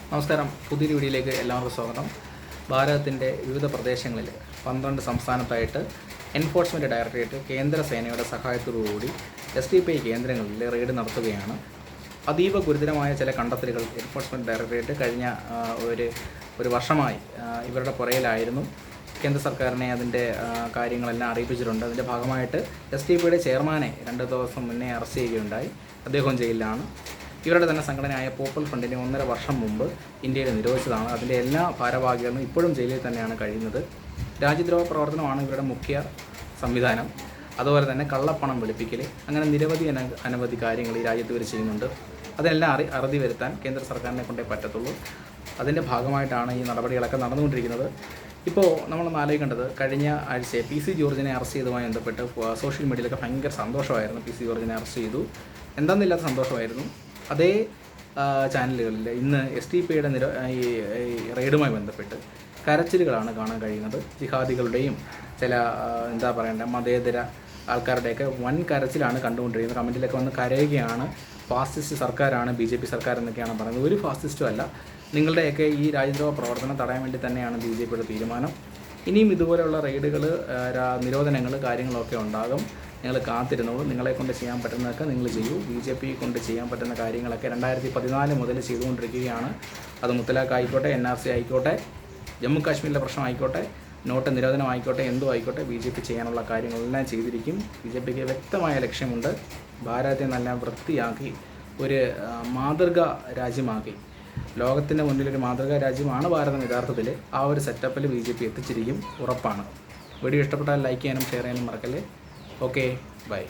നമസ്കാരം. പുതിയൊരു വീഡിയോയിലേക്ക് എല്ലാവർക്കും സ്വാഗതം. ഭാരതത്തിൻ്റെ വിവിധ പ്രദേശങ്ങളിൽ 12 സംസ്ഥാനത്തായിട്ട് എൻഫോഴ്സ്മെൻറ്റ് ഡയറക്ടറേറ്റ് കേന്ദ്ര സേനയുടെ സഹായത്തോടുകൂടി SDPI കേന്ദ്രങ്ങളിൽ റെയ്ഡ് നടത്തുകയാണ്. അതീവ ഗുരുതരമായ ചില കണ്ടെത്തലുകൾ എൻഫോഴ്സ്മെൻറ്റ് ഡയറക്ടറേറ്റ് കഴിഞ്ഞ ഒരു വർഷമായി ഇവരുടെ പുറയിലായിരുന്നു. കേന്ദ്ര സർക്കാരിനെ അതിൻ്റെ കാര്യങ്ങളെല്ലാം അറിയിപ്പിച്ചിട്ടുണ്ട്. അതിൻ്റെ ഭാഗമായിട്ട് SDPIയുടെ ചെയർമാനെ 2 ദിവസം മുന്നേ അറസ്റ്റ് ചെയ്യുകയുണ്ടായി. അദ്ദേഹവും ജയിലിലാണ്. ഇവരുടെ തന്നെ സംഘടനയായ പോപ്പുലർ ഫ്രണ്ടിനെ 1.5 വർഷം മുമ്പ് ഇന്ത്യയിൽ നിരോധിച്ചതാണ്. അതിൻ്റെ എല്ലാ ഭാരവാഹികളും ഇപ്പോഴും ജയിലിൽ തന്നെയാണ് കഴിയുന്നത്. രാജ്യദ്രോഹ പ്രവർത്തനമാണ് ഇവരുടെ മുഖ്യ സംവിധാനം. അതുപോലെ തന്നെ കള്ളപ്പണം വെളുപ്പിക്കൽ, അങ്ങനെ നിരവധി അനവധി കാര്യങ്ങൾ ഈ രാജ്യത്ത് ഇവർ ചെയ്യുന്നുണ്ട്. അതെല്ലാം അറുതി വരുത്താൻ കേന്ദ്ര സർക്കാരിനെ കൊണ്ടേ പറ്റത്തുള്ളൂ. അതിൻ്റെ ഭാഗമായിട്ടാണ് ഈ നടപടികളൊക്കെ നടന്നുകൊണ്ടിരിക്കുന്നത്. ഇപ്പോൾ നമ്മളൊന്ന് ആലോചിക്കേണ്ടത്, കഴിഞ്ഞ ആഴ്ച PC ജോർജിനെ അറസ്റ്റ് ചെയ്തതുമായി ബന്ധപ്പെട്ട് സോഷ്യൽ മീഡിയയിലൊക്കെ ഭയങ്കര സന്തോഷമായിരുന്നു. PC ജോർജിനെ അറസ്റ്റ് ചെയ്തു, എന്താണെന്നില്ലാത്ത സന്തോഷമായിരുന്നു. അതേ ചാനലുകളിൽ ഇന്ന് SDPIയുടെ ഈ റെയ്ഡുമായി ബന്ധപ്പെട്ട് കരച്ചിലുകളാണ് കാണാൻ കഴിയുന്നത്. ജിഹാദികളുടെയും ചില മതേതര ആൾക്കാരുടെയൊക്കെ വൻ കരച്ചിലാണ് കണ്ടുകൊണ്ടിരിക്കുന്നത്. കമൻറ്റിലൊക്കെ വന്ന് കരയുകയാണ്. ഫാസിസ്റ്റ് സർക്കാരാണ് BJP സർക്കാർ എന്നൊക്കെയാണ് പറയുന്നത്. ഒരു ഫാസിസ്റ്റും അല്ല. നിങ്ങളുടെയൊക്കെ ഈ രാജ്യദ്രോഹ പ്രവർത്തനം തടയാൻ വേണ്ടി തന്നെയാണ് BJPയുടെ തീരുമാനം. ഇനിയും ഇതുപോലെയുള്ള റെയ്ഡുകൾ, നിരോധനങ്ങൾ, കാര്യങ്ങളൊക്കെ ഉണ്ടാകും. നിങ്ങൾ കാത്തിരുന്നോളൂ. നിങ്ങളെക്കൊണ്ട് ചെയ്യാൻ പറ്റുന്നതൊക്കെ നിങ്ങൾ ചെയ്യൂ. BJP കൊണ്ട് ചെയ്യാൻ പറ്റുന്ന കാര്യങ്ങളൊക്കെ 2014 മുതൽ ചെയ്തുകൊണ്ടിരിക്കുകയാണ്. അത് മുത്തലാഖ് ആയിക്കോട്ടെ, NRC ആയിക്കോട്ടെ, ജമ്മു കാശ്മീരിലെ പ്രശ്നം ആയിക്കോട്ടെ, നോട്ട് നിരോധനം ആയിക്കോട്ടെ, എന്തോ ആയിക്കോട്ടെ, BJP ചെയ്യാനുള്ള കാര്യങ്ങളെല്ലാം ചെയ്തിരിക്കും. BJPക്ക് വ്യക്തമായ ലക്ഷ്യമുണ്ട്. ഭാരതത്തെ നല്ല വൃത്തിയാക്കി ഒരു മാതൃക രാജ്യമാക്കി, ലോകത്തിൻ്റെ മുന്നിലൊരു മാതൃകാ രാജ്യമാണ് ഭാരതം യഥാർത്ഥത്തിൽ. ആ ഒരു സെറ്റപ്പിൽ BJP എത്തിച്ചിരിക്കും, ഉറപ്പാണ്. വീഡിയോ ഇഷ്ടപ്പെട്ടാൽ ലൈക്ക് ചെയ്യാനും ഷെയർ ചെയ്യാനും മറക്കല്ലേ. Okay, by.